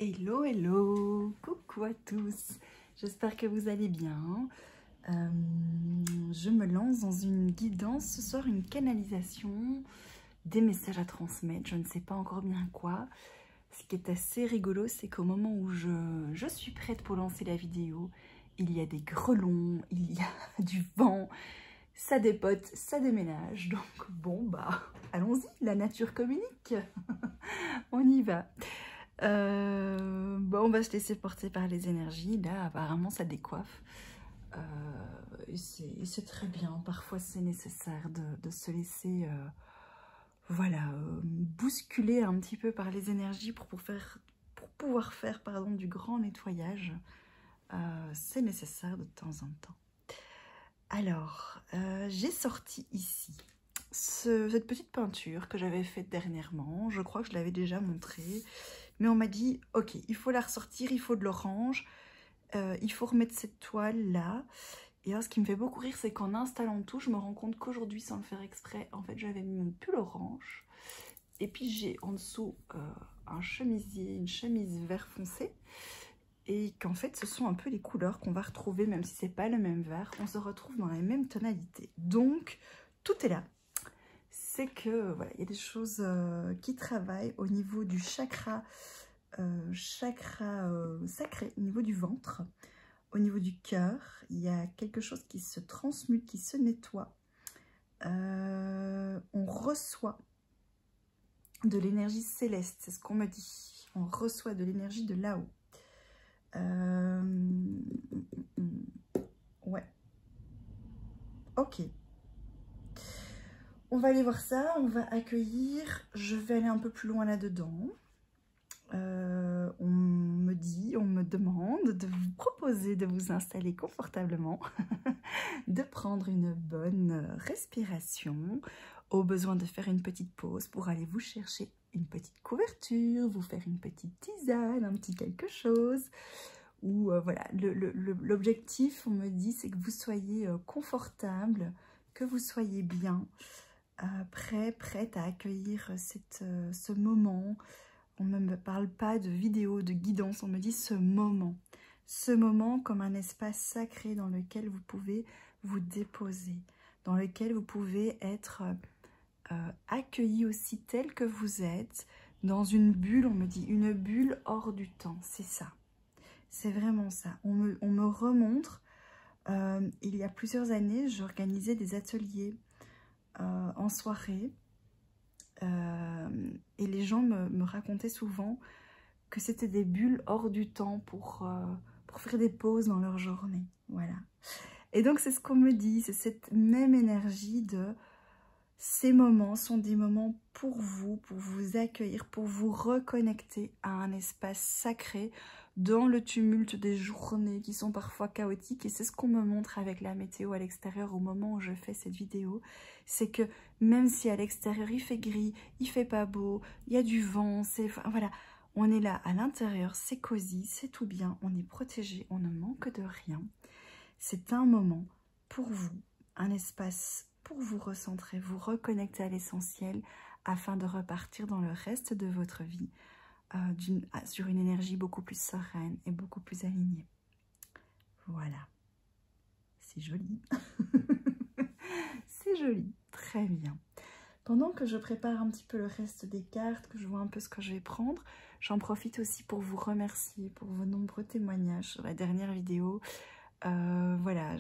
Hello, hello, coucou à tous, j'espère que vous allez bien. Je me lance dans une guidance, ce soir une canalisation, des messages à transmettre, je ne sais pas encore bien quoi. Ce qui est assez rigolo, c'est qu'au moment où je suis prête pour lancer la vidéo, il y a des grelons, il y a du vent, ça dépote, ça déménage, donc bon bah allons-y, la nature communique, on y va. Bon, on va se laisser porter par les énergies. Là, apparemment, ça décoiffe. Et c'est très bien. Parfois, c'est nécessaire de se laisser voilà, bousculer un petit peu par les énergies pour pouvoir faire pardon, du grand nettoyage. C'est nécessaire de temps en temps. Alors, j'ai sorti ici cette petite peinture que j'avais faite dernièrement. Je crois que je l'avais déjà montrée. Mais on m'a dit, ok, il faut la ressortir, il faut de l'orange, il faut remettre cette toile là. Et alors, ce qui me fait beaucoup rire, c'est qu'en installant tout, je me rends compte qu'aujourd'hui, sans le faire exprès, en fait, j'avais mis mon pull orange. Et puis, j'ai en dessous un chemisier, une chemise vert foncé. Et qu'en fait, ce sont un peu les couleurs qu'on va retrouver, même si c'est pas le même vert, on se retrouve dans les mêmes tonalités. Donc, tout est là. C'est que voilà, il y a des choses qui travaillent au niveau du chakra sacré, au niveau du ventre, au niveau du cœur. Il y a quelque chose qui se transmute, qui se nettoie. On reçoit de l'énergie céleste, c'est ce qu'on me dit. On reçoit de l'énergie de là-haut. Ouais. Ok. On va aller voir ça, on va accueillir. Je vais aller un peu plus loin là-dedans. On me demande de vous proposer de vous installer confortablement, de prendre une bonne respiration, au besoin de faire une petite pause pour aller vous chercher une petite couverture, vous faire une petite tisane, un petit quelque chose. Ou voilà, l'objectif, on me dit, c'est que vous soyez confortable, que vous soyez bien, prête à accueillir ce moment. On ne me parle pas de vidéo, de guidance, on me dit ce moment comme un espace sacré dans lequel vous pouvez vous déposer, dans lequel vous pouvez être accueilli aussi tel que vous êtes, dans une bulle, on me dit une bulle hors du temps, c'est ça, c'est vraiment ça. On me remontre, il y a plusieurs années, j'organisais des ateliers en soirée, et les gens me racontaient souvent que c'était des bulles hors du temps pour faire des pauses dans leur journée. Voilà. Et donc, c'est ce qu'on me dit, c'est cette même énergie de ces moments sont des moments pour vous accueillir, pour vous reconnecter à un espace sacré dans le tumulte des journées qui sont parfois chaotiques. Et c'est ce qu'on me montre avec la météo à l'extérieur au moment où je fais cette vidéo. C'est que même si à l'extérieur il fait gris, il fait pas beau, il y a du vent, voilà, on est là à l'intérieur, c'est cosy, c'est tout bien, on est protégé, on ne manque de rien. C'est un moment pour vous, un espace pour vous recentrer, vous reconnecter à l'essentiel afin de repartir dans le reste de votre vie sur une énergie beaucoup plus sereine et beaucoup plus alignée. Voilà. C'est joli. C'est joli. Très bien. Pendant que je prépare un petit peu le reste des cartes, que je vois un peu ce que je vais prendre, j'en profite aussi pour vous remercier pour vos nombreux témoignages sur la dernière vidéo. Voilà,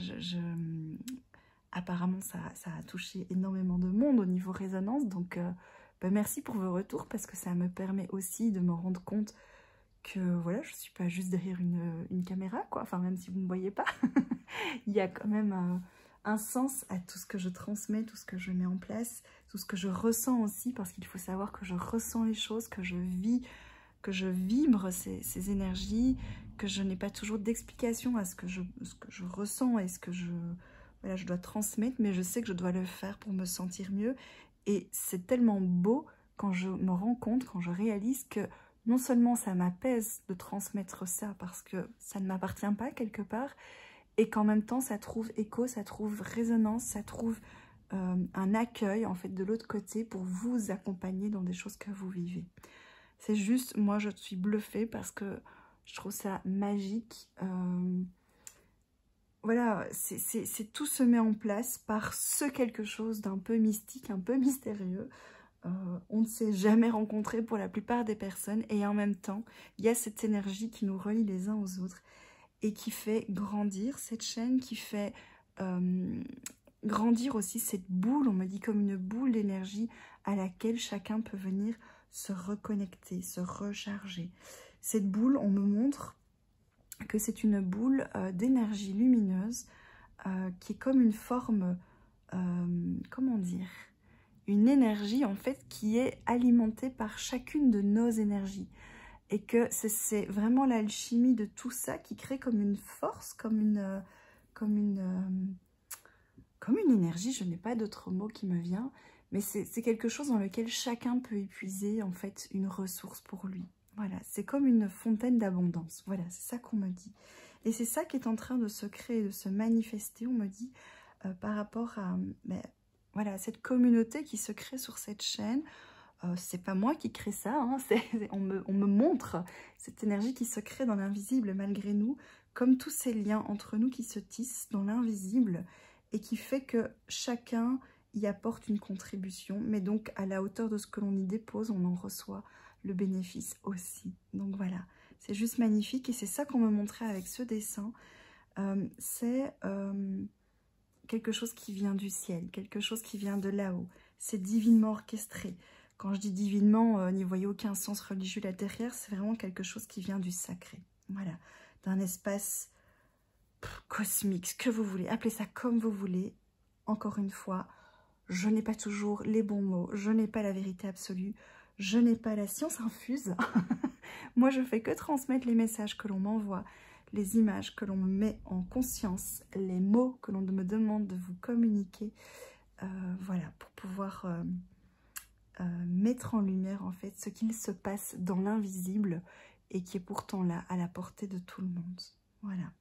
apparemment ça a touché énormément de monde au niveau résonance, donc merci pour vos retours parce que ça me permet aussi de me rendre compte que voilà, je ne suis pas juste derrière une caméra, quoi. Enfin, même si vous ne me voyez pas, il y a quand même un sens à tout ce que je transmets, tout ce que je mets en place, tout ce que je ressens aussi, parce qu'il faut savoir que je ressens les choses, que je vis, que je vibre ces énergies, que je n'ai pas toujours d'explication à ce que je ressens et ce que voilà, je dois transmettre, mais je sais que je dois le faire pour me sentir mieux. Et c'est tellement beau quand je me rends compte, quand je réalise que non seulement ça m'apaise de transmettre ça parce que ça ne m'appartient pas quelque part, et qu'en même temps ça trouve écho, ça trouve résonance, ça trouve un accueil en fait de l'autre côté pour vous accompagner dans des choses que vous vivez. C'est juste, moi je suis bluffée parce que je trouve ça magique. Voilà, tout se met en place par ce quelque chose d'un peu mystique, un peu mystérieux. On ne s'est jamais rencontré pour la plupart des personnes et en même temps, il y a cette énergie qui nous relie les uns aux autres et qui fait grandir cette chaîne, qui fait grandir aussi cette boule, on me dit comme une boule d'énergie à laquelle chacun peut venir se reconnecter, se recharger. Cette boule, on me montre que c'est une boule d'énergie lumineuse qui est comme une forme, comment dire, une énergie en fait qui est alimentée par chacune de nos énergies. Et que c'est vraiment l'alchimie de tout ça qui crée comme une force, comme une énergie, je n'ai pas d'autre mot qui me vient, mais c'est quelque chose dans lequel chacun peut épuiser en fait une ressource pour lui. Voilà, c'est comme une fontaine d'abondance. Voilà, c'est ça qu'on me dit. Et c'est ça qui est en train de se créer, de se manifester, on me dit, par rapport à voilà, cette communauté qui se crée sur cette chaîne. C'est pas moi qui crée ça, hein, on me montre cette énergie qui se crée dans l'invisible malgré nous, comme tous ces liens entre nous qui se tissent dans l'invisible et qui fait que chacun y apporte une contribution, mais donc à la hauteur de ce que l'on y dépose, on en reçoit le bénéfice aussi. Donc voilà, c'est juste magnifique et c'est ça qu'on me montrait avec ce dessin. C'est quelque chose qui vient du ciel, quelque chose qui vient de là-haut. C'est divinement orchestré. Quand je dis divinement, n'y voyez aucun sens religieux là derrière, c'est vraiment quelque chose qui vient du sacré. Voilà, d'un espace cosmique, ce que vous voulez, appelez ça comme vous voulez. Encore une fois, je n'ai pas toujours les bons mots, je n'ai pas la vérité absolue, je n'ai pas la science infuse. Moi, je fais que transmettre les messages que l'on m'envoie, les images que l'on me met en conscience, les mots que l'on me demande de vous communiquer. Voilà, pour pouvoir mettre en lumière en fait ce qu'il se passe dans l'invisible et qui est pourtant là, à la portée de tout le monde. Voilà.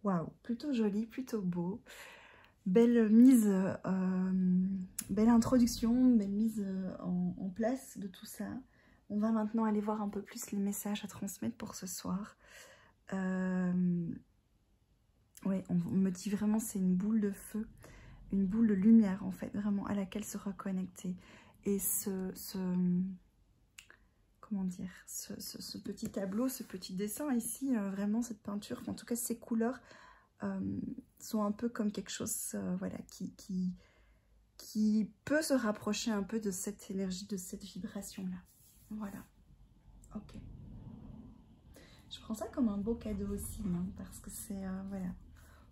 Waouh, plutôt joli, plutôt beau. Belle mise, belle introduction, belle mise en place de tout ça. On va maintenant aller voir un peu plus les messages à transmettre pour ce soir. Ouais, on me dit vraiment c'est une boule de feu, une boule de lumière en fait, vraiment à laquelle se reconnecter. Et comment dire, ce petit tableau, ce petit dessin ici, vraiment cette peinture, en tout cas ces couleurs sont un peu comme quelque chose voilà, qui peut se rapprocher un peu de cette énergie, de cette vibration-là. Voilà, ok. Je prends ça comme un beau cadeau aussi, hein, parce que c'est, voilà.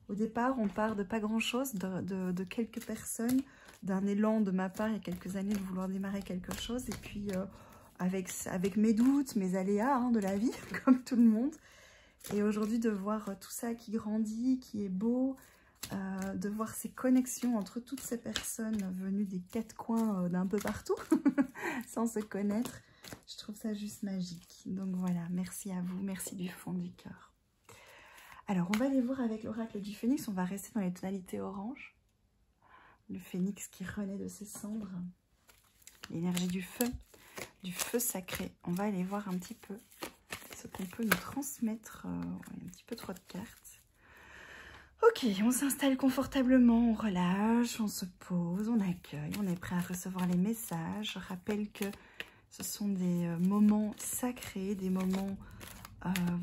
Au départ, on part de pas grand-chose, de quelques personnes, d'un élan de ma part il y a quelques années de vouloir démarrer quelque chose. Et puis, avec mes doutes, mes aléas hein, de la vie, comme tout le monde. Et aujourd'hui, de voir tout ça qui grandit, qui est beau, de voir ces connexions entre toutes ces personnes venues des quatre coins d'un peu partout, sans se connaître. Je trouve ça juste magique. Donc voilà, merci à vous, merci du fond du cœur. Alors, on va aller voir avec l'oracle du phénix. On va rester dans les tonalités orange. Le phénix qui renaît de ses cendres. L'énergie du feu sacré. On va aller voir un petit peu ce qu'on peut nous transmettre. Un petit peu trop de cartes. Ok, on s'installe confortablement, on relâche, on se pose, on accueille. On est prêt à recevoir les messages. Je rappelle que ce sont des moments sacrés, des moments...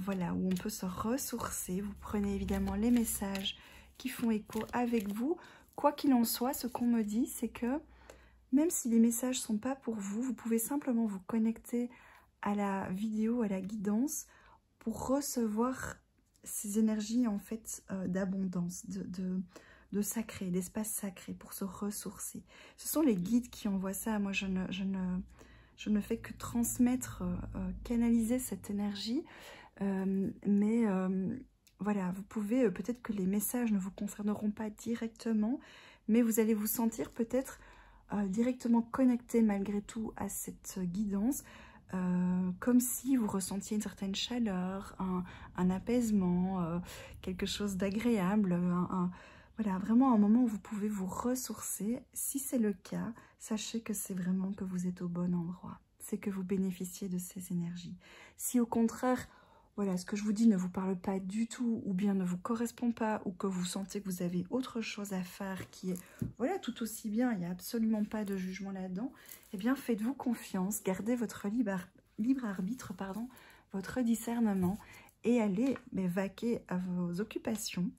voilà, où on peut se ressourcer. Vous prenez évidemment les messages qui font écho avec vous. Quoi qu'il en soit, ce qu'on me dit, c'est que même si les messages ne sont pas pour vous, vous pouvez simplement vous connecter à la vidéo, à la guidance, pour recevoir ces énergies en fait d'abondance, de sacré, d'espace sacré, pour se ressourcer. Ce sont les guides qui envoient ça. Moi, je ne fais que transmettre, canaliser cette énergie. Voilà, vous pouvez, peut-être que les messages ne vous concerneront pas directement, mais vous allez vous sentir peut-être directement connecté malgré tout à cette guidance, comme si vous ressentiez une certaine chaleur, un apaisement, quelque chose d'agréable, voilà, vraiment un moment où vous pouvez vous ressourcer. Si c'est le cas, sachez que c'est vraiment que vous êtes au bon endroit. c'est que vous bénéficiez de ces énergies. Si au contraire, voilà, ce que je vous dis ne vous parle pas du tout, ou bien ne vous correspond pas, ou que vous sentez que vous avez autre chose à faire qui est, voilà, tout aussi bien, il n'y a absolument pas de jugement là-dedans, eh bien, faites-vous confiance, gardez votre libre arbitre, pardon, votre discernement, et allez vaquer à vos occupations,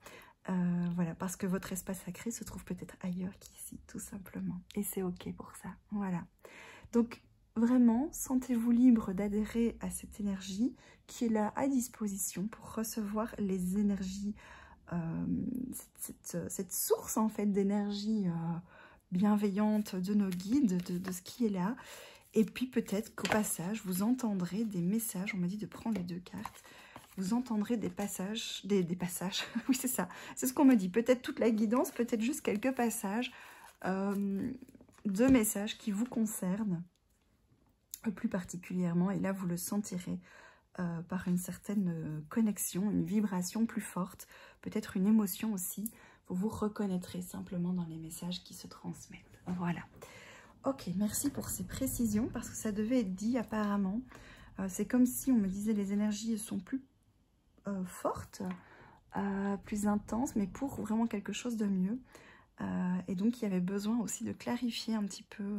voilà, parce que votre espace sacré se trouve peut-être ailleurs qu'ici, tout simplement, et c'est ok pour ça, voilà. Donc, vraiment, sentez-vous libre d'adhérer à cette énergie qui est là à disposition pour recevoir les énergies, cette source en fait d'énergie bienveillante de nos guides, de ce qui est là. Et puis peut-être qu'au passage, vous entendrez des messages, on m'a dit de prendre les 2 cartes, vous entendrez des passages, des passages, oui c'est ça, c'est ce qu'on me dit, peut-être toute la guidance, peut-être juste quelques passages de messages qui vous concernent plus particulièrement, et là vous le sentirez par une certaine connexion, une vibration plus forte, peut-être une émotion aussi, vous vous reconnaîtrez simplement dans les messages qui se transmettent. Voilà. Ok, merci pour ces précisions, parce que ça devait être dit apparemment. C'est comme si on me disait les énergies sont plus fortes, plus intenses, mais pour vraiment quelque chose de mieux. Et donc il y avait besoin aussi de clarifier un petit peu...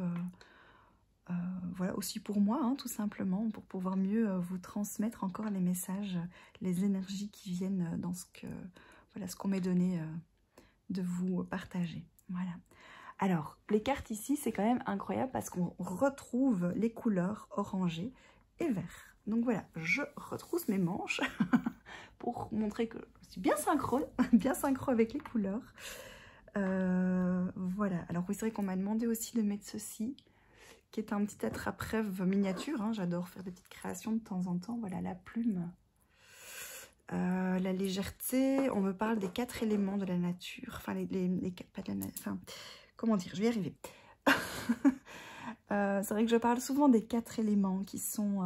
voilà, aussi pour moi, hein, tout simplement, pour pouvoir mieux vous transmettre encore les messages, les énergies qui viennent dans ce que, voilà, ce qu'on m'est donné de vous partager. Voilà. Alors, les cartes ici, c'est quand même incroyable parce qu'on retrouve les couleurs orangées et vert. Donc voilà, je retrousse mes manches pour montrer que je suis bien synchro avec les couleurs. Voilà, alors oui, c'est vrai qu'on m'a demandé aussi de mettre ceci, qui est un petit attrape-rêve miniature, hein. J'adore faire des petites créations de temps en temps. Voilà, la plume, la légèreté. On me parle des 4 éléments de la nature, enfin pas de la nature, enfin, comment dire, je vais y arriver. C'est vrai que je parle souvent des 4 éléments qui sont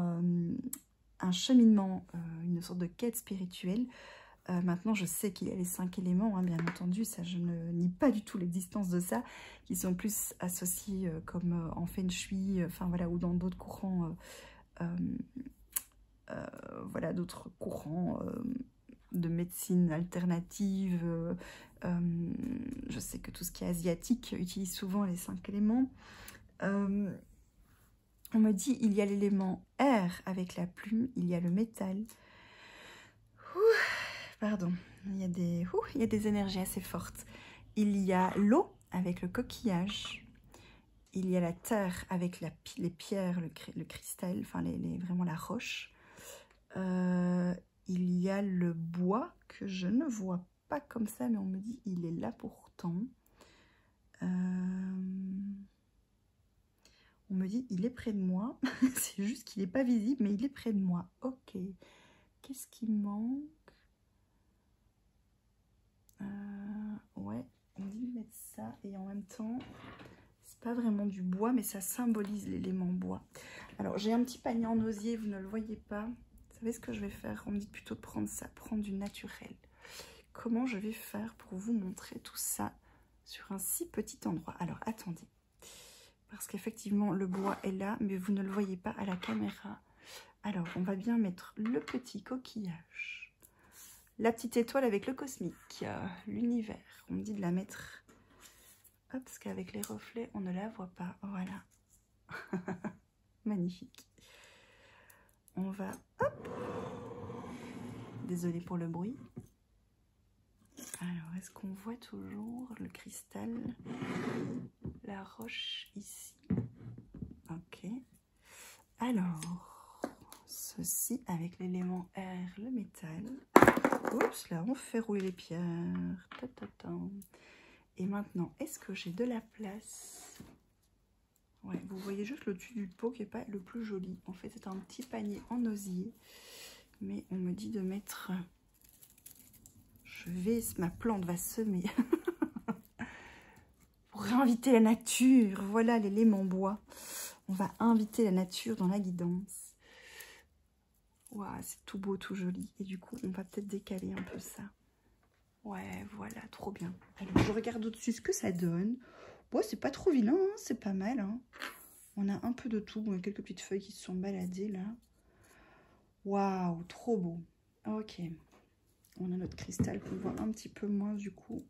un cheminement, une sorte de quête spirituelle. Maintenant, je sais qu'il y a les 5 éléments, hein, bien entendu, ça je ne nie pas du tout l'existence de ça, qui sont plus associés comme en Feng Shui, enfin voilà, ou dans d'autres courants, voilà, d'autres courants de médecine alternative. Je sais que tout ce qui est asiatique utilise souvent les 5 éléments. On me dit il y a l'élément air avec la plume, il y a le métal. Pardon, il y a des énergies assez fortes. Il y a l'eau avec le coquillage. Il y a la terre avec les pierres, le cristal, enfin vraiment la roche. Il y a le bois que je ne vois pas comme ça, mais on me dit il est là pourtant. On me dit il est près de moi. C'est juste qu'il n'est pas visible, mais il est près de moi. Ok. Qu'est-ce qui manque? Ouais, on dit de mettre ça, et en même temps, c'est pas vraiment du bois, mais ça symbolise l'élément bois. Alors, j'ai un petit panier en osier, vous ne le voyez pas. Vous savez ce que je vais faire? On me dit plutôt de prendre ça, prendre du naturel. Comment je vais faire pour vous montrer tout ça sur un si petit endroit? Alors, attendez. Parce qu'effectivement, le bois est là, mais vous ne le voyez pas à la caméra. Alors, on va bien mettre le petit coquillage. La petite étoile avec le cosmique, l'univers. On me dit de la mettre, hop, parce qu'avec les reflets, on ne la voit pas. Voilà. Magnifique. On va, hop. Désolée pour le bruit. Alors, est-ce qu'on voit toujours le cristal, la roche ici? Ok. Alors, ceci avec l'élément air, le métal. Oups, là, on fait rouler les pierres. Et maintenant, est-ce que j'ai de la place? Ouais, vous voyez juste le dessus du pot qui n'est pas le plus joli. En fait, c'est un petit panier en osier. Mais on me dit de mettre... Ma plante va semer. Pour inviter la nature. Voilà l'élément bois. On va inviter la nature dans la guidance. Waouh, c'est tout beau, tout joli. Et du coup, on va peut-être décaler un peu ça. Ouais, voilà, trop bien. Alors, je regarde au-dessus ce que ça donne. Bon, c'est pas trop vilain, hein, c'est pas mal. Hein. On a un peu de tout. Bon, quelques petites feuilles qui se sont baladées là. Waouh, trop beau. Ok. On a notre cristal qu'on voit un petit peu moins du coup.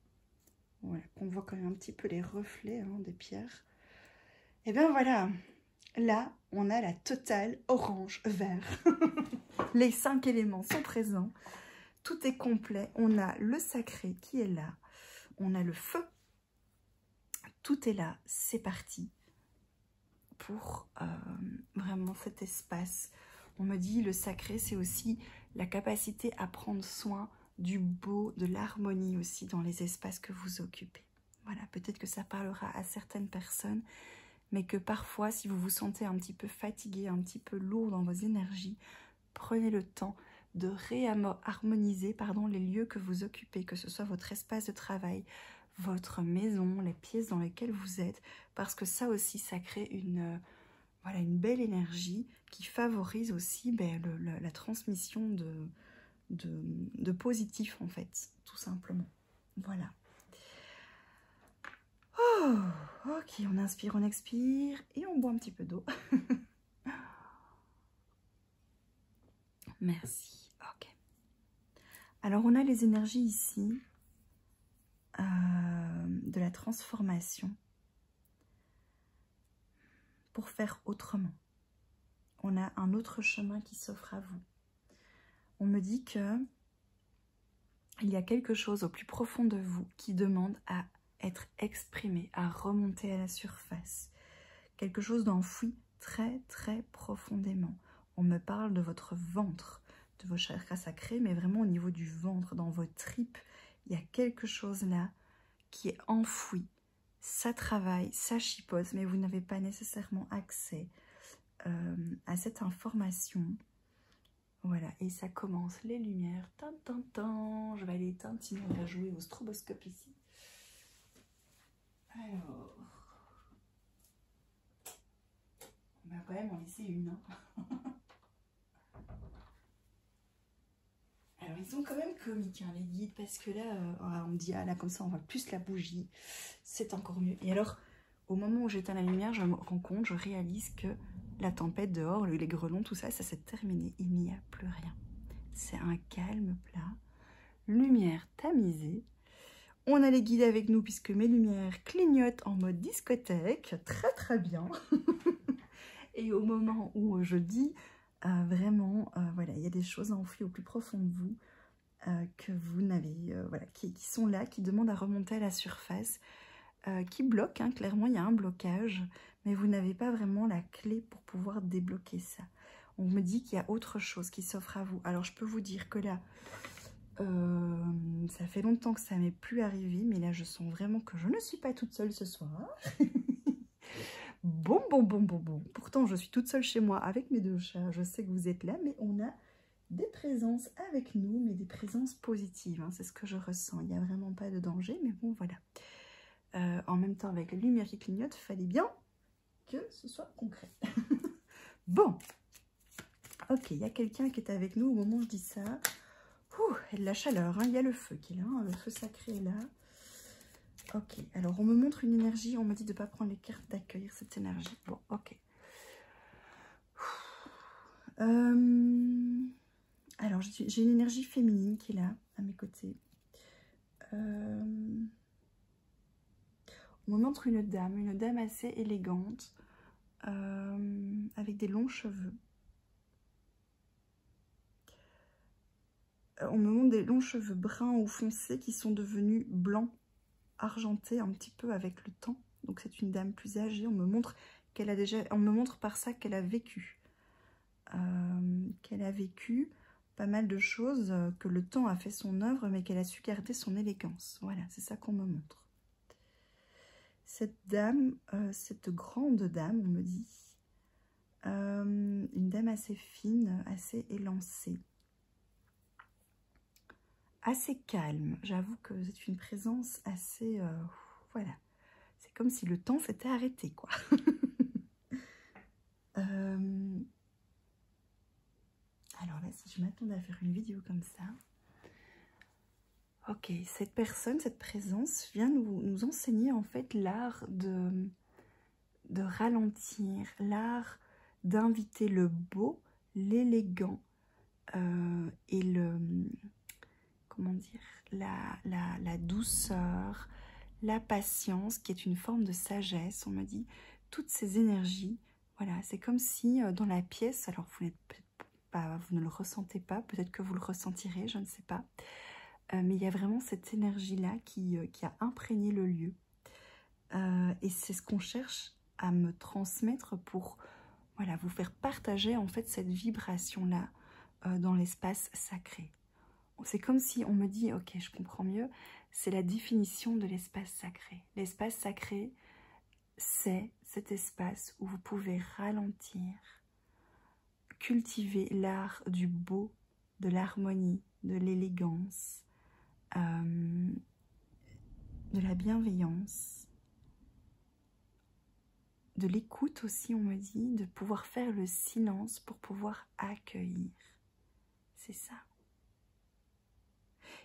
Voilà, qu'on voit quand même un petit peu les reflets hein, des pierres. Et bien voilà. Là, on a la totale orange-vert. Les 5 éléments sont présents. Tout est complet. On a le sacré qui est là. On a le feu. Tout est là. C'est parti pour vraiment cet espace. On me dit le sacré, c'est aussi la capacité à prendre soin du beau, de l'harmonie aussi dans les espaces que vous occupez. Voilà, peut-être que ça parlera à certaines personnes, mais que parfois, si vous vous sentez un petit peu fatigué, un petit peu lourd dans vos énergies, prenez le temps de réharmoniser les lieux que vous occupez, que ce soit votre espace de travail, votre maison, les pièces dans lesquelles vous êtes, parce que ça aussi, ça crée voilà, une belle énergie qui favorise aussi la transmission de positif, en fait, tout simplement. Voilà. Oh, ok, on inspire, on expire, et on boit un petit peu d'eau. Merci. Ok. Alors, on a les énergies ici de la transformation pour faire autrement. On a un autre chemin qui s'offre à vous. On me dit que il y a quelque chose au plus profond de vous qui demande à être exprimé, à remonter à la surface. Quelque chose d'enfoui très très profondément. On me parle de votre ventre, de vos chakras sacrés, mais vraiment au niveau du ventre, dans vos tripes, il y a quelque chose là qui est enfoui. Ça travaille, ça chipote, mais vous n'avez pas nécessairement accès à cette information. Voilà, et ça commence, les lumières, tan, tan, tan. Je vais aller éteindre, sinon on va jouer au stroboscope ici. Alors, on va quand même en laisser une. Hein. Alors, ils sont quand même comiques, hein, les guides, parce que là, on me dit, ah là, comme ça, on voit plus la bougie, c'est encore mieux. Et alors, au moment où j'éteins la lumière, je me rends compte, je réalise que la tempête dehors, les grelons, tout ça, ça s'est terminé. Il n'y a plus rien. C'est un calme plat. Lumière tamisée. On a les guides avec nous puisque mes lumières clignotent en mode discothèque. Très très bien. Et au moment où je dis vraiment, voilà, il y a des choses enfouies au plus profond de vous que vous n'avez, voilà, qui sont là, qui demandent à remonter à la surface, qui bloquent, hein, clairement il y a un blocage, mais vous n'avez pas vraiment la clé pour pouvoir débloquer ça. On me dit qu'il y a autre chose qui s'offre à vous. Alors je peux vous dire que là, ça fait longtemps que ça m'est plus arrivé, mais là je sens vraiment que je ne suis pas toute seule ce soir. Bon. Pourtant je suis toute seule chez moi avec mes 2 chats, je sais que vous êtes là, mais on a des présences avec nous, mais des présences positives, hein, c'est ce que je ressens. Il n'y a vraiment pas de danger, mais bon voilà. En même temps, avec la lumière qui clignote, il fallait bien que ce soit concret. Bon, ok, il y a quelqu'un qui est avec nous au moment où je dis ça. Ouh, il y a de la chaleur, hein, il y a le feu qui est là, hein, le feu sacré est là. Ok, alors on me montre une énergie, on me dit de ne pas prendre les cartes, d'accueillir cette énergie. Bon, ok. Alors, j'ai une énergie féminine qui est là, à mes côtés. On me montre une dame assez élégante, avec des longs cheveux. On me montre des longs cheveux bruns ou foncés qui sont devenus blancs, argentés un petit peu avec le temps. Donc c'est une dame plus âgée. On me montre par ça qu'elle a vécu. Pas mal de choses, que le temps a fait son œuvre, mais qu'elle a su garder son élégance. Voilà, c'est ça qu'on me montre. Cette dame, cette grande dame, on me dit, une dame assez fine, assez élancée, assez calme. J'avoue que c'est une présence assez, voilà, c'est comme si le temps s'était arrêté, quoi. Alors là, si je m'attendais à faire une vidéo comme ça, ok, cette personne, cette présence vient nous enseigner en fait l'art de ralentir, l'art d'inviter le beau, l'élégant et le, comment dire, la douceur, la patience, qui est une forme de sagesse, on me dit, toutes ces énergies, voilà, c'est comme si dans la pièce, alors vous n'êtes pas, vous ne le ressentez pas, peut-être que vous le ressentirez, je ne sais pas, mais il y a vraiment cette énergie-là qui a imprégné le lieu. Et c'est ce qu'on cherche à me transmettre pour, voilà, vous faire partager en fait cette vibration-là dans l'espace sacré. C'est comme si on me dit, ok, je comprends mieux, c'est la définition de l'espace sacré. L'espace sacré, c'est cet espace où vous pouvez ralentir, cultiver l'art du beau, de l'harmonie, de l'élégance, de la bienveillance, de l'écoute aussi, on me dit, de pouvoir faire le silence pour pouvoir accueillir. C'est ça.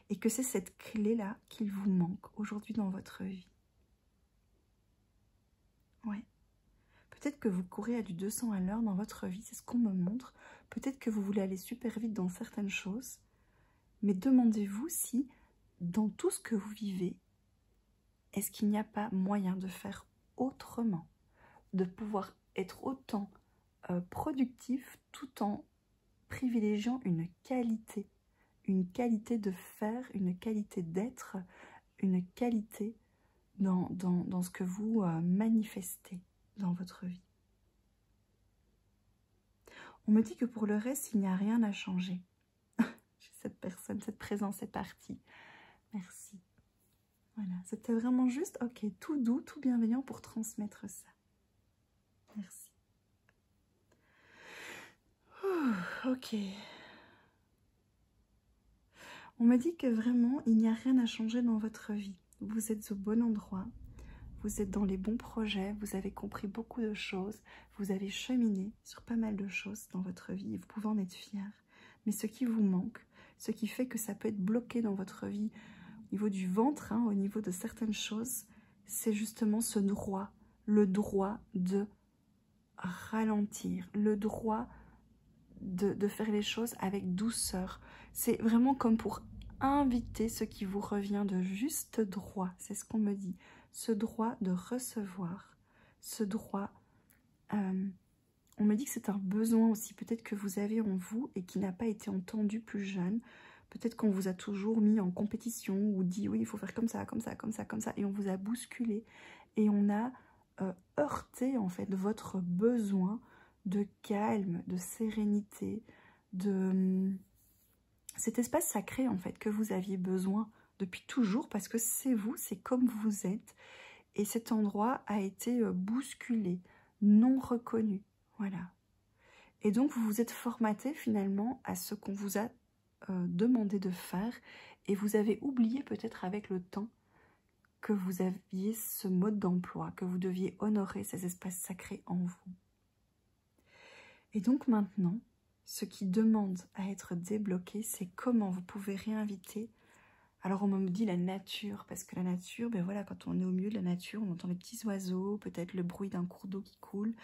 Et que c'est cette clé-là qu'il vous manque aujourd'hui dans votre vie. Ouais. Peut-être que vous courez à du 200 à l'heure dans votre vie, c'est ce qu'on me montre. Peut-être que vous voulez aller super vite dans certaines choses. Mais demandez-vous si, dans tout ce que vous vivez, est-ce qu'il n'y a pas moyen de faire autrement, de pouvoir être autant productif tout en privilégiant une qualité de faire, une qualité d'être, une qualité dans ce que vous manifestez dans votre vie. On me dit que pour le reste, il n'y a rien à changer. J'ai cette personne, cette présence est partie. Merci. Voilà, c'était vraiment juste, ok, tout doux, tout bienveillant pour transmettre ça. Merci. Ok. On me dit que vraiment, il n'y a rien à changer dans votre vie. Vous êtes au bon endroit, vous êtes dans les bons projets, vous avez compris beaucoup de choses, vous avez cheminé sur pas mal de choses dans votre vie et vous pouvez en être fiers. Mais ce qui vous manque, ce qui fait que ça peut être bloqué dans votre vie, au niveau du ventre, hein, au niveau de certaines choses, c'est justement ce droit, le droit de ralentir, le droit de faire les choses avec douceur. C'est vraiment comme pour inviter ce qui vous revient de juste droit, c'est ce qu'on me dit, ce droit de recevoir, ce droit, on me dit que c'est un besoin aussi, peut-être que vous avez en vous et qui n'a pas été entendu plus jeune, peut-être qu'on vous a toujours mis en compétition ou dit oui il faut faire comme ça, comme ça, comme ça, comme ça, et on vous a bousculé et on a heurté en fait votre besoin de calme, de sérénité, de cet espace sacré en fait que vous aviez besoin depuis toujours parce que c'est vous, c'est comme vous êtes et cet endroit a été bousculé, non reconnu, voilà. Et donc vous vous êtes formaté finalement à ce qu'on vous a demandé de faire et vous avez oublié peut-être avec le temps que vous aviez ce mode d'emploi, que vous deviez honorer ces espaces sacrés en vous. Et donc maintenant, ce qui demande à être débloqué, c'est comment vous pouvez réinviter. Alors on me dit la nature, parce que la nature, ben voilà, quand on est au milieu de la nature, on entend les petits oiseaux, peut-être le bruit d'un cours d'eau qui coule,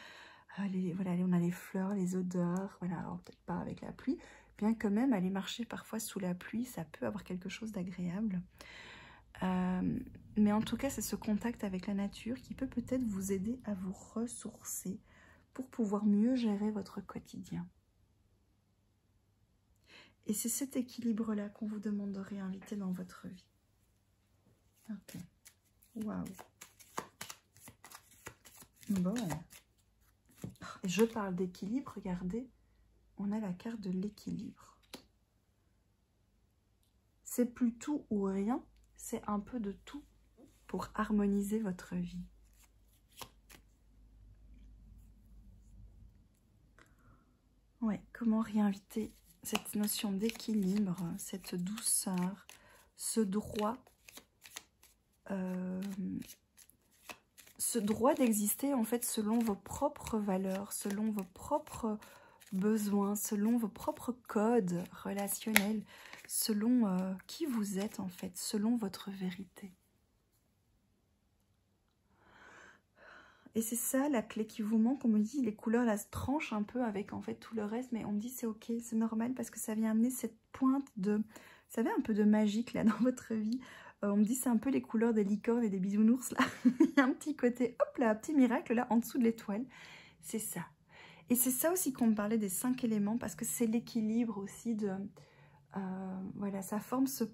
voilà, on a les fleurs, les odeurs, voilà, alors peut-être pas avec la pluie, bien que même aller marcher parfois sous la pluie, ça peut avoir quelque chose d'agréable. Mais en tout cas, c'est ce contact avec la nature qui peut peut-être vous aider à vous ressourcer pour pouvoir mieux gérer votre quotidien. Et c'est cet équilibre-là qu'on vous demande de réinviter dans votre vie. Ok. Waouh. Bon. Je parle d'équilibre, regardez, on a la carte de l'équilibre. C'est plus tout ou rien, c'est un peu de tout pour harmoniser votre vie. Ouais, comment réinviter cette notion d'équilibre, cette douceur, ce droit d'exister en fait selon vos propres valeurs, selon vos propres besoins, selon vos propres codes relationnels, selon qui vous êtes en fait, selon votre vérité. Et c'est ça la clé qui vous manque. On me dit les couleurs là se tranchent un peu avec en fait tout le reste, mais on me dit c'est ok, c'est normal parce que ça vient amener cette pointe de, vous savez, un peu de magique là dans votre vie. On me dit c'est un peu les couleurs des licornes et des bisounours là. Il y a un petit côté, hop là, un petit miracle là en dessous de l'étoile. C'est ça. Et c'est ça aussi qu'on me parlait des 5 éléments parce que c'est l'équilibre aussi de, voilà, ça forme ce,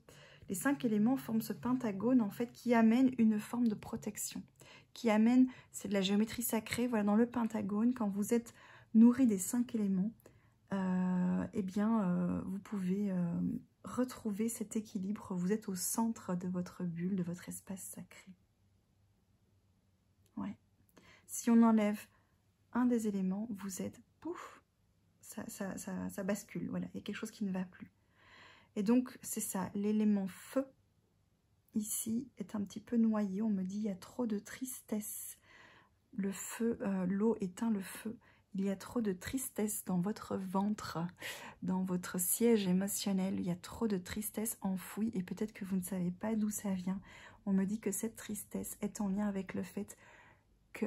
les 5 éléments forment ce pentagone en fait qui amène une forme de protection. Qui amène, c'est de la géométrie sacrée, voilà, dans le pentagone, quand vous êtes nourri des 5 éléments, eh bien, vous pouvez retrouver cet équilibre, vous êtes au centre de votre bulle, de votre espace sacré. Ouais. Si on enlève un des éléments, vous êtes, pouf, ça bascule, voilà, il y a quelque chose qui ne va plus. Et donc, c'est ça, l'élément feu, ici, est un petit peu noyé. On me dit, il y a trop de tristesse. Le feu, l'eau éteint le feu. Il y a trop de tristesse dans votre ventre, dans votre siège émotionnel. Il y a trop de tristesse enfouie et peut-être que vous ne savez pas d'où ça vient. On me dit que cette tristesse est en lien avec le fait que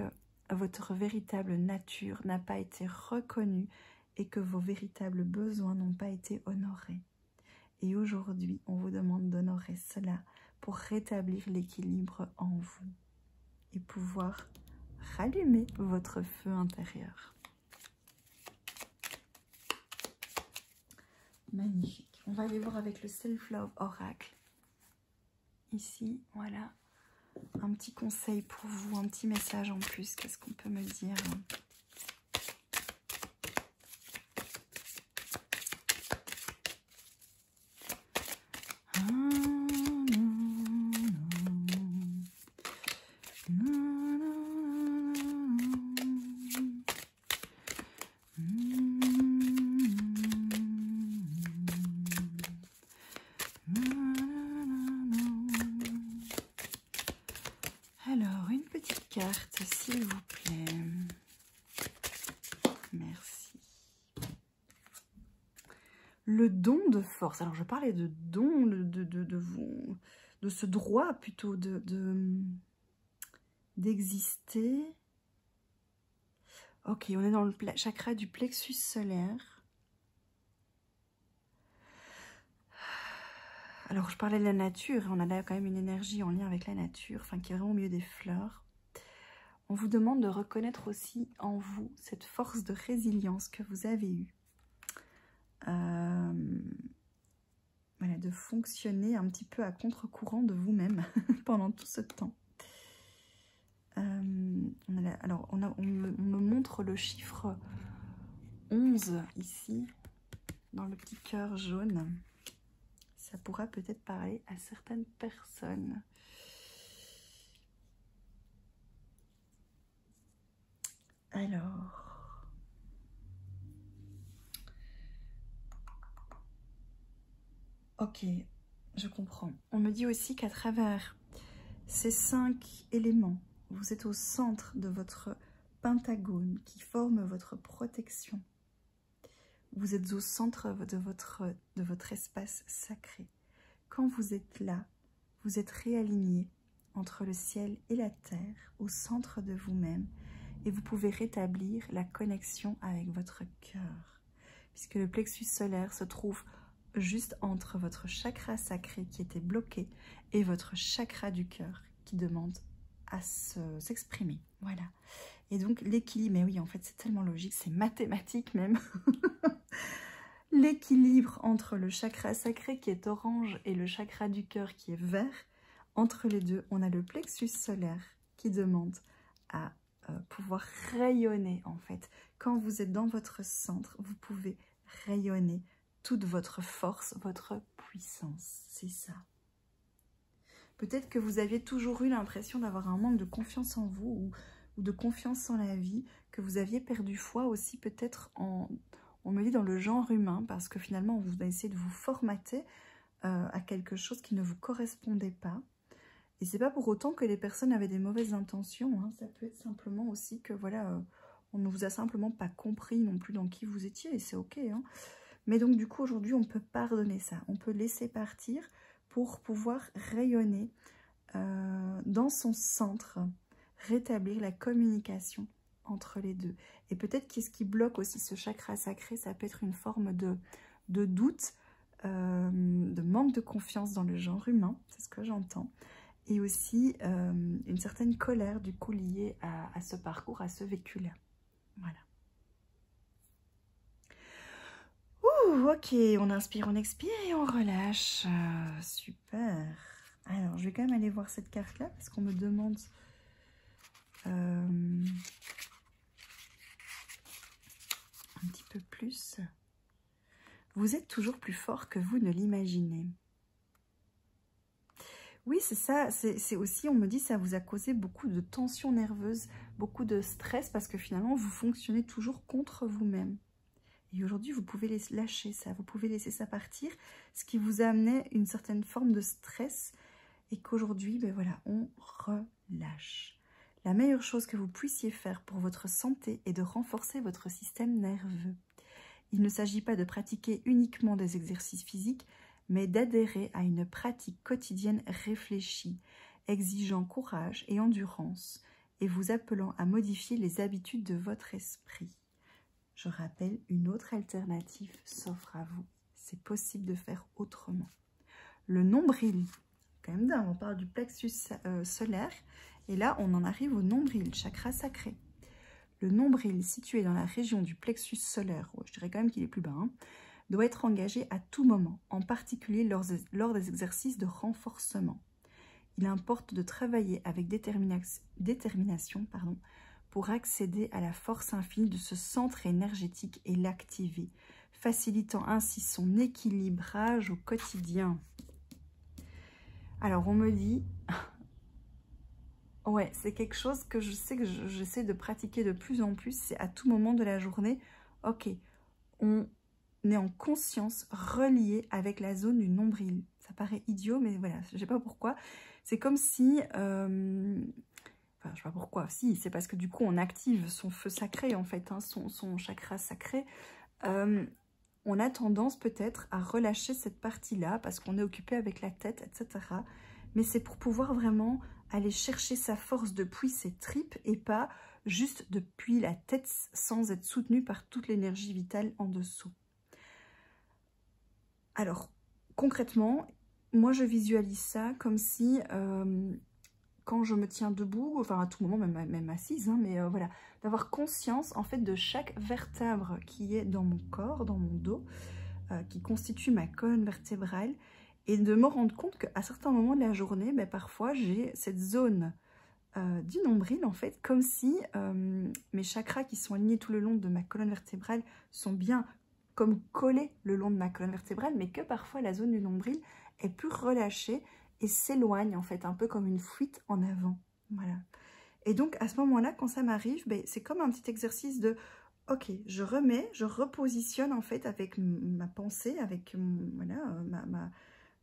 votre véritable nature n'a pas été reconnue et que vos véritables besoins n'ont pas été honorés. Et aujourd'hui, on vous demande d'honorer cela pour rétablir l'équilibre en vous et pouvoir rallumer votre feu intérieur. Magnifique. On va aller voir avec le Self-Love Oracle. Ici, voilà. Un petit conseil pour vous, un petit message en plus. Qu'est-ce qu'on peut me dire ? Alors, une petite carte, s'il vous plaît. Merci. Le don de force. Alors, je parlais de don, de ce droit plutôt d'exister. Ok, on est dans le chakra du plexus solaire. Alors, je parlais de la nature, on a là quand même une énergie en lien avec la nature, enfin qui est vraiment au milieu des fleurs. On vous demande de reconnaître aussi en vous cette force de résilience que vous avez eue. Voilà, de fonctionner un petit peu à contre-courant de vous-même pendant tout ce temps. Alors, on me montre le chiffre 11 ici, dans le petit cœur jaune. Ça pourra peut-être parler à certaines personnes. Alors, ok, je comprends. On me dit aussi qu'à travers ces 5 éléments, vous êtes au centre de votre pentagone qui forme votre protection. Vous êtes au centre de votre espace sacré. Quand vous êtes là, vous êtes réaligné entre le ciel et la terre, au centre de vous-même, et vous pouvez rétablir la connexion avec votre cœur, puisque le plexus solaire se trouve juste entre votre chakra sacré qui était bloqué et votre chakra du cœur qui demande à s'exprimer. Voilà. Et donc l'équilibre, mais oui, en fait c'est tellement logique, c'est mathématique même. L'équilibre entre le chakra sacré qui est orange et le chakra du cœur qui est vert, entre les deux, on a le plexus solaire qui demande à pouvoir rayonner en fait. Quand vous êtes dans votre centre, vous pouvez rayonner toute votre force, votre puissance. C'est ça. Peut-être que vous aviez toujours eu l'impression d'avoir un manque de confiance en vous ou de confiance en la vie, que vous aviez perdu foi aussi peut-être en... On me dit dans le genre humain, parce que finalement, vous a essayé de vous formater à quelque chose qui ne vous correspondait pas. Et c'est pas pour autant que les personnes avaient des mauvaises intentions. Hein. Ça peut être simplement aussi que, voilà, on ne vous a simplement pas compris non plus dans qui vous étiez, et c'est ok. Hein. Mais donc, du coup, aujourd'hui, on peut pardonner ça. On peut laisser partir pour pouvoir rayonner dans son centre, rétablir la communication entre les deux. Et peut-être qu'est-ce qui bloque aussi ce chakra sacré, ça peut être une forme de doute, de manque de confiance dans le genre humain, c'est ce que j'entends. Et aussi une certaine colère du coup liée à ce parcours, à ce vécu-là. Voilà. Ouh, ok, on inspire, on expire et on relâche. Super. Alors, je vais quand même aller voir cette carte-là parce qu'on me demande... un petit peu plus. Vous êtes toujours plus fort que vous ne l'imaginez. Oui, c'est ça. C'est aussi, on me dit, ça vous a causé beaucoup de tensions nerveuses, beaucoup de stress parce que finalement, vous fonctionnez toujours contre vous-même. Et aujourd'hui, vous pouvez lâcher ça, vous pouvez laisser ça partir, ce qui vous amenait une certaine forme de stress et qu'aujourd'hui, ben voilà, on relâche. La meilleure chose que vous puissiez faire pour votre santé est de renforcer votre système nerveux. Il ne s'agit pas de pratiquer uniquement des exercices physiques, mais d'adhérer à une pratique quotidienne réfléchie, exigeant courage et endurance, et vous appelant à modifier les habitudes de votre esprit. Je rappelle, une autre alternative s'offre à vous. C'est possible de faire autrement. Le nombril, quand même dingue, on parle du plexus solaire, et là on en arrive au nombril, chakra sacré. Le nombril, situé dans la région du plexus solaire, je dirais quand même qu'il est plus bas, hein, doit être engagé à tout moment, en particulier lors des exercices de renforcement. Il importe de travailler avec détermination pour accéder à la force infinie de ce centre énergétique et l'activer, facilitant ainsi son équilibrage au quotidien. Alors on me dit, ouais, c'est quelque chose que je sais que j'essaie de pratiquer de plus en plus, c'est à tout moment de la journée, ok, on est en conscience relié avec la zone du nombril. Ça paraît idiot, mais voilà, je ne sais pas pourquoi. C'est comme si... enfin, je sais pas pourquoi. Si, c'est parce que du coup, on active son feu sacré, en fait, hein, son chakra sacré. On a tendance peut-être à relâcher cette partie-là parce qu'on est occupé avec la tête, etc. Mais c'est pour pouvoir vraiment aller chercher sa force depuis ses tripes et pas juste depuis la tête sans être soutenu par toute l'énergie vitale en dessous. Alors, concrètement, moi je visualise ça comme si, quand je me tiens debout, enfin à tout moment, même assise, hein, mais voilà, d'avoir conscience en fait de chaque vertèbre qui est dans mon corps, dans mon dos, qui constitue ma colonne vertébrale, et de me rendre compte qu'à certains moments de la journée, ben, parfois j'ai cette zone du nombril, en fait, comme si mes chakras qui sont alignés tout le long de ma colonne vertébrale sont bien comme collés le long de ma colonne vertébrale, mais que parfois la zone du nombril est plus relâchée et s'éloigne, en fait, un peu comme une fuite en avant. Voilà. Et donc, à ce moment-là, quand ça m'arrive, ben, c'est comme un petit exercice de ok, je remets, je repositionne, en fait, avec ma pensée, avec voilà,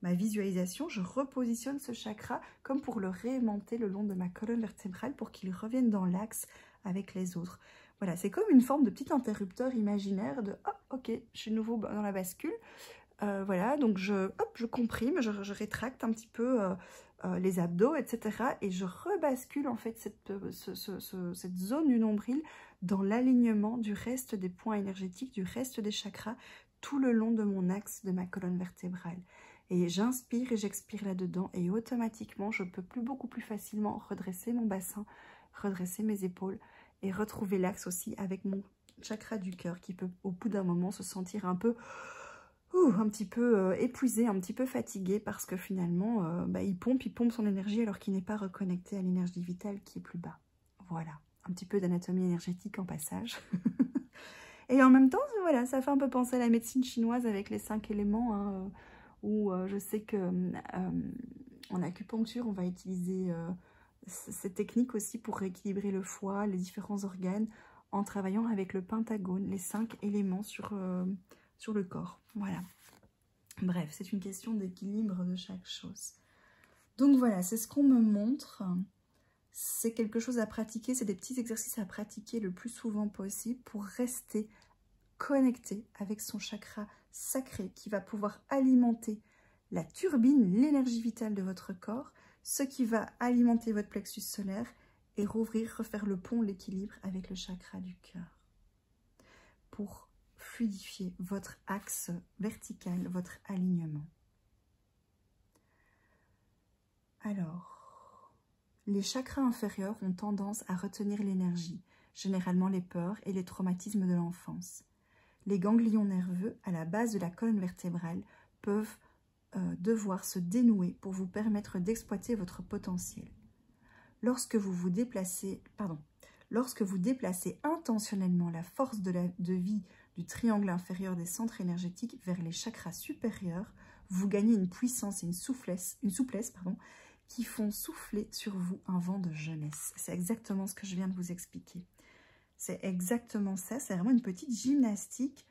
ma visualisation, je repositionne ce chakra comme pour le réaimanter le long de ma colonne vertébrale pour qu'il revienne dans l'axe avec les autres. Voilà, c'est comme une forme de petit interrupteur imaginaire de oh, ok, je suis nouveau dans la bascule. Voilà, donc je comprime, je rétracte un petit peu les abdos, etc. Et je rebascule en fait cette zone du nombril dans l'alignement du reste des points énergétiques, du reste des chakras, tout le long de mon axe de ma colonne vertébrale. Et j'inspire et j'expire là-dedans et automatiquement, je peux beaucoup plus facilement redresser mon bassin, redresser mes épaules et retrouver l'axe aussi avec mon chakra du cœur qui peut au bout d'un moment se sentir un petit peu épuisé, un petit peu fatigué parce que finalement, il pompe son énergie alors qu'il n'est pas reconnecté à l'énergie vitale qui est plus bas. Voilà, un petit peu d'anatomie énergétique en passage. Et en même temps, voilà, ça fait un peu penser à la médecine chinoise avec les 5 éléments, hein, où je sais que en acupuncture, on va utiliser cette technique aussi pour rééquilibrer le foie, les différents organes, en travaillant avec le pentagone, les 5 éléments sur le corps. Voilà. Bref, c'est une question d'équilibre de chaque chose. Donc voilà, c'est ce qu'on me montre. C'est quelque chose à pratiquer, c'est des petits exercices à pratiquer le plus souvent possible pour rester connecté avec son chakra sacré qui va pouvoir alimenter la turbine, l'énergie vitale de votre corps, ce qui va alimenter votre plexus solaire et rouvrir, refaire le pont, l'équilibre avec le chakra du cœur pour fluidifier votre axe vertical, votre alignement. Alors, les chakras inférieurs ont tendance à retenir l'énergie, généralement les peurs et les traumatismes de l'enfance. Les ganglions nerveux à la base de la colonne vertébrale peuvent devoir se dénouer pour vous permettre d'exploiter votre potentiel. Lorsque vous déplacez intentionnellement la force de vie du triangle inférieur des centres énergétiques vers les chakras supérieurs, vous gagnez une puissance et une souplesse qui font souffler sur vous un vent de jeunesse. C'est exactement ce que je viens de vous expliquer. C'est exactement ça, c'est vraiment une petite gymnastique.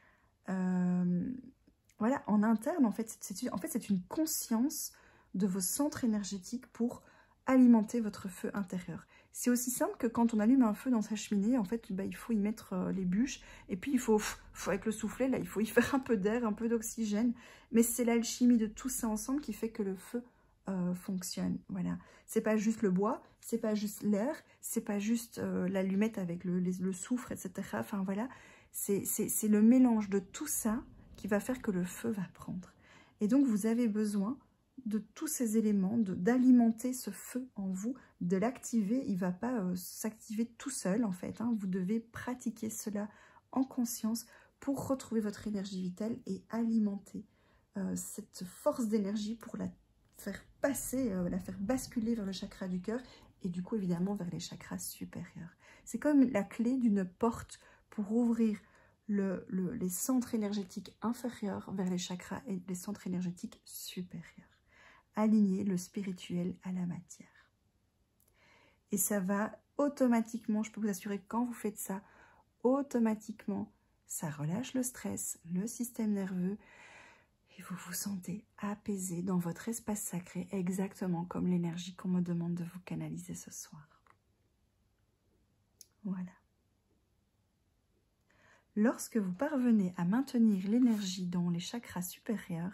Voilà, en interne, en fait, c'est une conscience de vos centres énergétiques pour alimenter votre feu intérieur. C'est aussi simple que quand on allume un feu dans sa cheminée, en fait, il faut y mettre les bûches, et puis il faut avec le soufflet, là, il faut y faire un peu d'air, un peu d'oxygène, mais c'est l'alchimie de tout ça ensemble qui fait que le feu fonctionne. Voilà, c'est pas juste le bois, c'est pas juste l'air, c'est pas juste l'allumette avec le soufre, etc. Enfin voilà, c'est le mélange de tout ça qui va faire que le feu va prendre. Et donc, vous avez besoin de tous ces éléments, d'alimenter ce feu en vous, de l'activer. Il ne va pas s'activer tout seul, en fait. Hein. Vous devez pratiquer cela en conscience pour retrouver votre énergie vitale et alimenter cette force d'énergie pour la faire passer, la faire basculer vers le chakra du cœur et du coup, évidemment, vers les chakras supérieurs. C'est comme la clé d'une porte pour ouvrir les centres énergétiques inférieurs vers les chakras et les centres énergétiques supérieurs. Aligner le spirituel à la matière. Et ça va automatiquement, je peux vous assurer que quand vous faites ça, automatiquement, ça relâche le stress, le système nerveux, et vous vous sentez apaisé dans votre espace sacré, exactement comme l'énergie qu'on me demande de vous canaliser ce soir. Voilà. Lorsque vous parvenez à maintenir l'énergie dans les chakras supérieurs,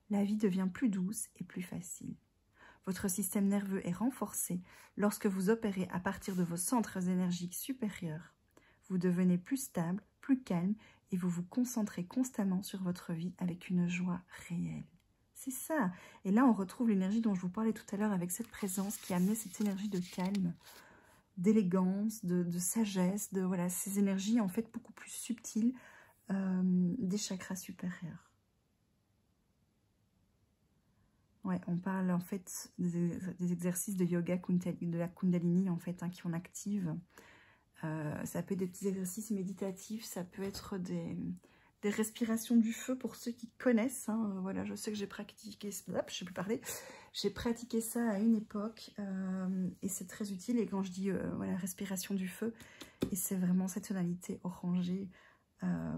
la vie devient plus douce et plus facile. Votre système nerveux est renforcé lorsque vous opérez à partir de vos centres énergiques supérieurs. Vous devenez plus stable, plus calme et vous vous concentrez constamment sur votre vie avec une joie réelle. C'est ça. Et là, on retrouve l'énergie dont je vous parlais tout à l'heure avec cette présence qui a amené cette énergie de calme, d'élégance, de sagesse, de voilà, ces énergies en fait beaucoup plus subtiles des chakras supérieurs. Ouais, on parle en fait des exercices de yoga, de la Kundalini en fait, hein, qui on active. Ça peut être des petits exercices méditatifs, ça peut être des respirations du feu pour ceux qui connaissent. Hein. Voilà, je sais que j'ai pratiqué, hop, je sais plus parler. J'ai pratiqué ça à une époque et c'est très utile. Et quand je dis voilà, respiration du feu, et c'est vraiment cette tonalité orangée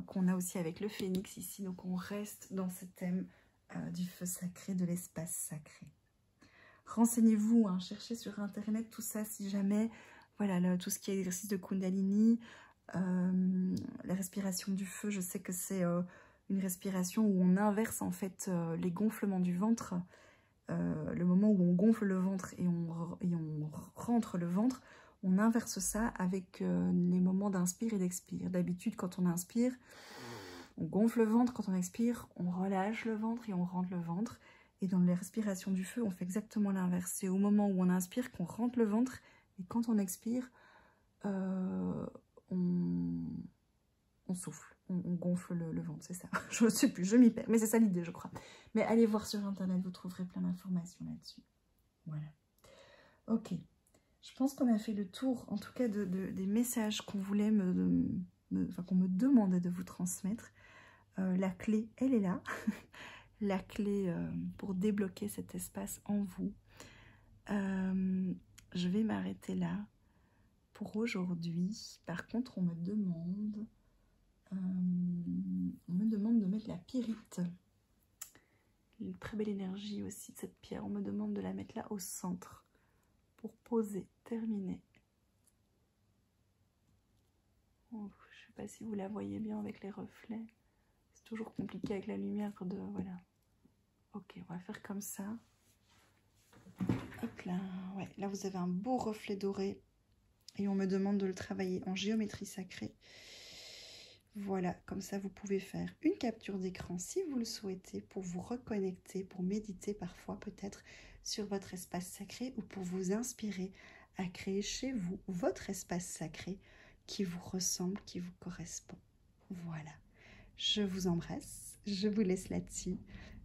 qu'on a aussi avec le phénix ici. Donc on reste dans ce thème du feu sacré, de l'espace sacré. Renseignez-vous, hein, cherchez sur internet tout ça si jamais, voilà, tout ce qui est exercice de Kundalini, la respiration du feu, je sais que c'est une respiration où on inverse en fait les gonflements du ventre, le moment où on gonfle le ventre et on rentre le ventre, on inverse ça avec les moments d'inspire et d'expire. D'habitude, quand on inspire, on gonfle le ventre, quand on expire, on relâche le ventre et on rentre le ventre. Et dans les respirations du feu, on fait exactement l'inverse. C'est au moment où on inspire qu'on rentre le ventre et quand on expire, on souffle, on gonfle le ventre, c'est ça. Je ne sais plus, je m'y perds, mais c'est ça l'idée, je crois. Mais allez voir sur internet, vous trouverez plein d'informations là-dessus. Voilà. Ok. Je pense qu'on a fait le tour, en tout cas, des messages qu'on voulait qu'on me demandait de vous transmettre. La clé, elle est là. La clé pour débloquer cet espace en vous. Je vais m'arrêter là pour aujourd'hui. Par contre, on me demande de mettre la pyrite. Une très belle énergie aussi de cette pierre. On me demande de la mettre là au centre pour poser, terminer. Oh, je ne sais pas si vous la voyez bien avec les reflets. C'est toujours compliqué avec la lumière de... Voilà. Ok, on va faire comme ça. Hop là. Ouais, là, vous avez un beau reflet doré Et on me demande de le travailler en géométrie sacrée. Voilà, comme ça vous pouvez faire une capture d'écran si vous le souhaitez pour vous reconnecter, pour méditer parfois peut-être sur votre espace sacré ou pour vous inspirer à créer chez vous votre espace sacré qui vous ressemble, qui vous correspond. Voilà, je vous embrasse, je vous laisse là-dessus.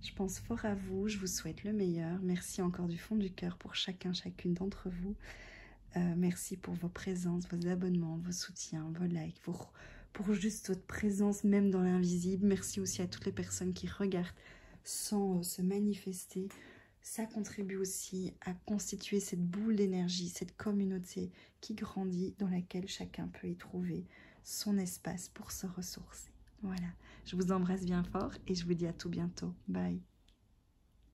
Je pense fort à vous, je vous souhaite le meilleur. Merci encore du fond du cœur pour chacune d'entre vous. Merci pour vos présences, vos abonnements, vos soutiens, vos likes, pour juste votre présence même dans l'invisible. Merci aussi à toutes les personnes qui regardent sans se manifester. Ça contribue aussi à constituer cette boule d'énergie, cette communauté qui grandit, dans laquelle chacun peut y trouver son espace pour se ressourcer. Voilà, je vous embrasse bien fort et je vous dis à tout bientôt. Bye.